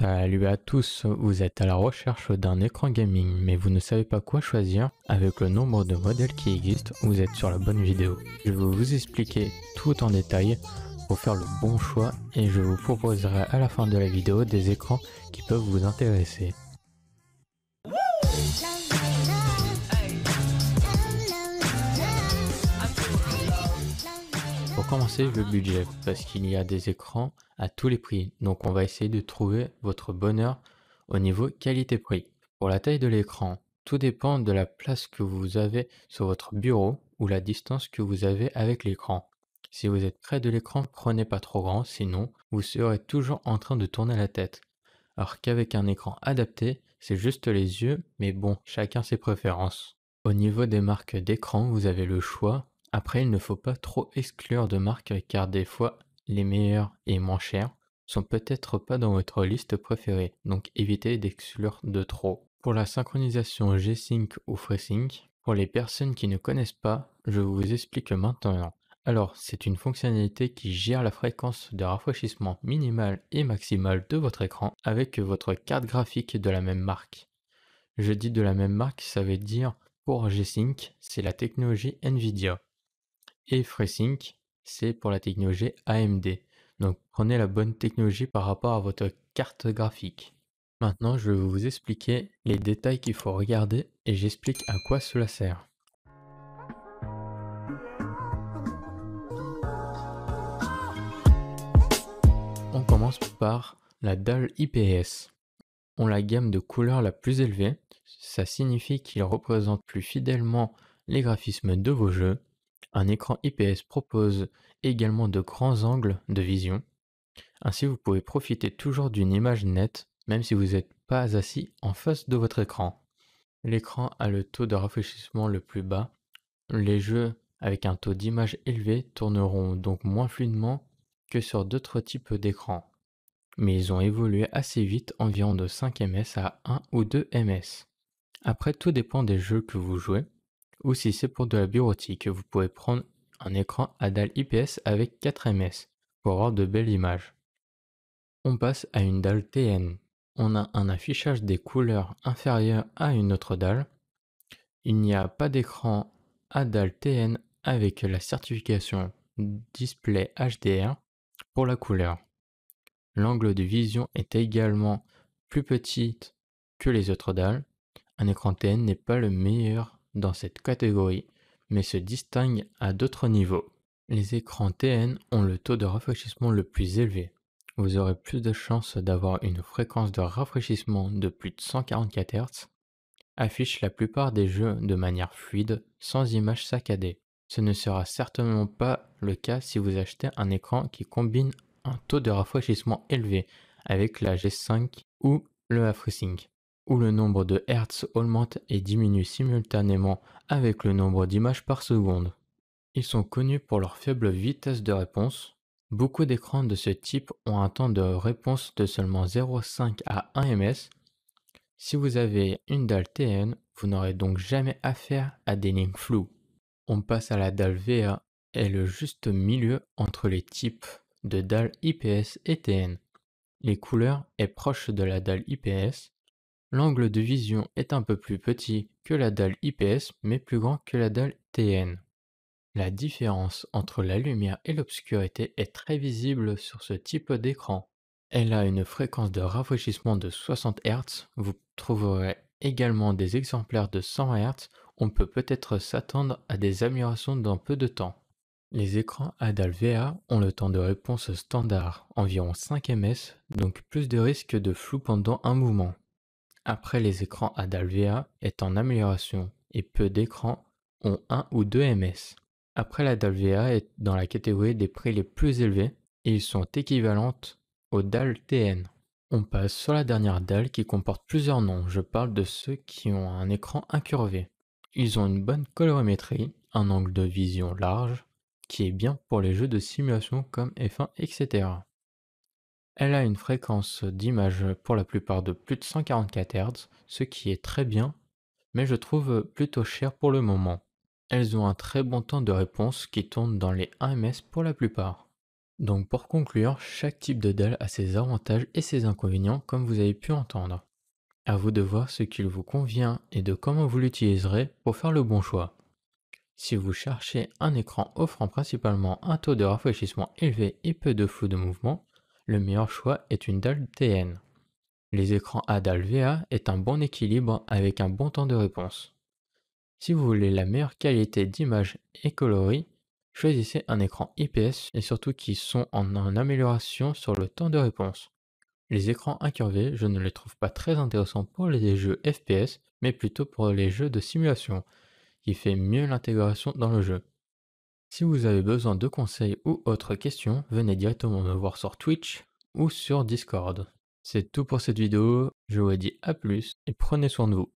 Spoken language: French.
Salut à tous, vous êtes à la recherche d'un écran gaming mais vous ne savez pas quoi choisir. Avec le nombre de modèles qui existent, vous êtes sur la bonne vidéo. Je vais vous expliquer tout en détail pour faire le bon choix et je vous proposerai à la fin de la vidéo des écrans qui peuvent vous intéresser. Pour commencer, le budget, parce qu'il y a des écrans à tous les prix, donc on va essayer de trouver votre bonheur au niveau qualité-prix. Pour la taille de l'écran, tout dépend de la place que vous avez sur votre bureau ou la distance que vous avez avec l'écran. Si vous êtes près de l'écran, prenez pas trop grand, sinon vous serez toujours en train de tourner la tête. Alors qu'avec un écran adapté, c'est juste les yeux, mais bon, chacun ses préférences. Au niveau des marques d'écran, vous avez le choix. Après, il ne faut pas trop exclure de marques car des fois, les meilleures et moins chères sont peut-être pas dans votre liste préférée, donc évitez d'exclure de trop. Pour la synchronisation G-Sync ou FreeSync, pour les personnes qui ne connaissent pas, je vous explique maintenant. Alors, c'est une fonctionnalité qui gère la fréquence de rafraîchissement minimale et maximale de votre écran avec votre carte graphique de la même marque. Je dis de la même marque, ça veut dire pour G-Sync, c'est la technologie Nvidia. Et FreeSync, c'est pour la technologie AMD. Donc prenez la bonne technologie par rapport à votre carte graphique. Maintenant, je vais vous expliquer les détails qu'il faut regarder et j'explique à quoi cela sert. On commence par la dalle IPS. On la gamme de couleurs la plus élevée, ça signifie qu'il représente plus fidèlement les graphismes de vos jeux. Un écran IPS propose également de grands angles de vision. Ainsi, vous pouvez profiter toujours d'une image nette, même si vous n'êtes pas assis en face de votre écran. L'écran a le taux de rafraîchissement le plus bas. Les jeux avec un taux d'image élevé tourneront donc moins fluidement que sur d'autres types d'écrans. Mais ils ont évolué assez vite, environ de 5 ms à 1 ou 2 ms. Après, tout dépend des jeux que vous jouez, ou si c'est pour de la bureautique, vous pouvez prendre un écran à dalle IPS avec 4 ms pour avoir de belles images. On passe à une dalle TN. On a un affichage des couleurs inférieur à une autre dalle. Il n'y a pas d'écran à dalle TN avec la certification Display HDR pour la couleur. L'angle de vision est également plus petit que les autres dalles. Un écran TN n'est pas le meilleur dans cette catégorie, mais se distingue à d'autres niveaux. Les écrans TN ont le taux de rafraîchissement le plus élevé. Vous aurez plus de chances d'avoir une fréquence de rafraîchissement de plus de 144 Hz. Affiche la plupart des jeux de manière fluide, sans images saccadées. Ce ne sera certainement pas le cas si vous achetez un écran qui combine un taux de rafraîchissement élevé avec la G5 ou le FreeSync, où le nombre de Hertz augmente et diminue simultanément avec le nombre d'images par seconde. Ils sont connus pour leur faible vitesse de réponse. Beaucoup d'écrans de ce type ont un temps de réponse de seulement 0,5 à 1 ms. Si vous avez une dalle TN, vous n'aurez donc jamais affaire à des lignes floues. On passe à la dalle VA et le juste milieu entre les types de dalles IPS et TN. Les couleurs est proche de la dalle IPS. L'angle de vision est un peu plus petit que la dalle IPS mais plus grand que la dalle TN. La différence entre la lumière et l'obscurité est très visible sur ce type d'écran. Elle a une fréquence de rafraîchissement de 60 Hz. Vous trouverez également des exemplaires de 100 Hz. On peut peut-être s'attendre à des améliorations dans peu de temps. Les écrans à dalle VA ont le temps de réponse standard, environ 5 ms, donc plus de risque de flou pendant un mouvement. Après, les écrans à dalle VA est en amélioration et peu d'écrans ont 1 ou 2 ms. Après, la dalle VA est dans la catégorie des prix les plus élevés et ils sont équivalentes aux dalles TN. On passe sur la dernière dalle qui comporte plusieurs noms. Je parle de ceux qui ont un écran incurvé. Ils ont une bonne colorimétrie, un angle de vision large, qui est bien pour les jeux de simulation comme F1, etc. Elle a une fréquence d'image pour la plupart de plus de 144 Hz, ce qui est très bien, mais je trouve plutôt cher pour le moment. Elles ont un très bon temps de réponse qui tourne dans les 1 ms pour la plupart. Donc pour conclure, chaque type de dalle a ses avantages et ses inconvénients comme vous avez pu entendre. À vous de voir ce qu'il vous convient et de comment vous l'utiliserez pour faire le bon choix. Si vous cherchez un écran offrant principalement un taux de rafraîchissement élevé et peu de flou de mouvement, le meilleur choix est une dalle TN. Les écrans à dalle VA est un bon équilibre avec un bon temps de réponse. Si vous voulez la meilleure qualité d'image et coloris, choisissez un écran IPS et surtout qui sont en amélioration sur le temps de réponse. Les écrans incurvés, je ne les trouve pas très intéressants pour les jeux FPS, mais plutôt pour les jeux de simulation, qui fait mieux l'intégration dans le jeu. Si vous avez besoin de conseils ou autres questions, venez directement me voir sur Twitch ou sur Discord. C'est tout pour cette vidéo, je vous dis à plus et prenez soin de vous.